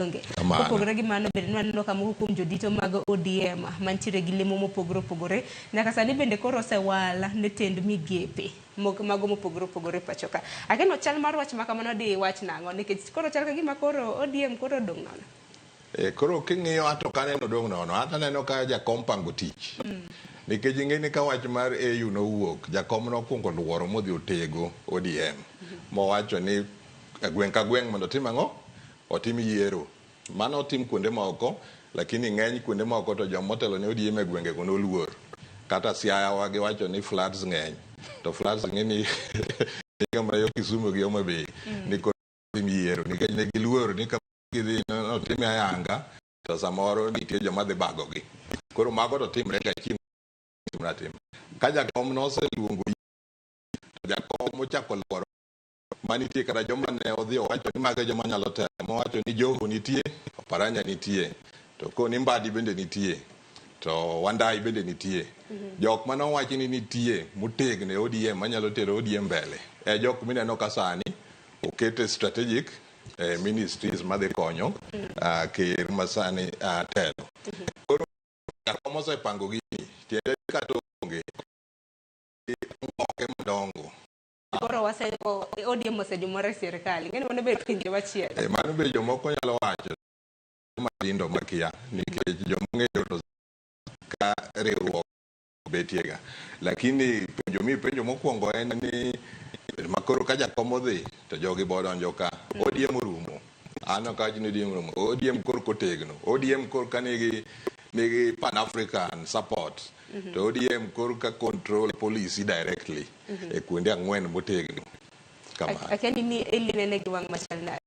Opogore gi mano bende waneno ka moko kuom jodito mag ODM mantiere gi lemo mopogore opogore nyaka sani bende koro osewal ne tend migepe mago mopogore opogore pacho ka. Akeno chal mar wach ma kamano di wach nang'o nikech koro chal ka gima koro ODM koro dong' nono. Koro king'iyo ato kaneno dong' nono ato neno ka jakom pango tich. Nikech ing'eni ka wach mar AU nowuok, jakom nokwongo luoro modhi otego ODM mowacho ni gweng' ka gweng' mondo tim ang'o? Otim yiero. Mano otim kuonde moko, lakini ng'eny kuonde moko to jomotelo ne ODM e gwenge go noluor. Kata Siaya wa giwacho ni floods ng'eny. To floods ng'eni kama yo Kisumu gi Homa Bay ni kod tim yiero nikech ne giluor ni ka gidhi notim ayanga to samoro nitie joma dhi bago gi. Koro mago to timre ga chieng' tim. Ka jakom noseluongo jakom ochako luoro manitie kata joma ne odhi owacho ni mago joma nyalo temo, wacho ni Joho nitie, Oparanya nitie, to koni Mbadi bende nitie, to Wandai bende nitie. Jok mano wacho ni nitie motegne ODM manyalo tero ODM mbele. Jok mineno ka sani okete strategic ministries madhi konyo ker masani telo. Koro jakom osepango gini, tiende ka to onge madongo. Koro waseko ODM osejumore sirkal. Ng'eni mondo bed pinje machielo. Mano be jomoko nyalo wacho malindo makia nikech jomong'eyo to ka riwruok betiega. Lakini penjo mokwongo en ni makoro ka jakom odhi to jogi bodonjo ka. ODM orumo. Ano ka ni ODM orumo. ODM koro kotegno. ODM koro ka nigi Pan-African support. To ODM koro ka control policy directly. E kuonde ang'wen motegno. Akeni ni elinene gi wang' machal nade.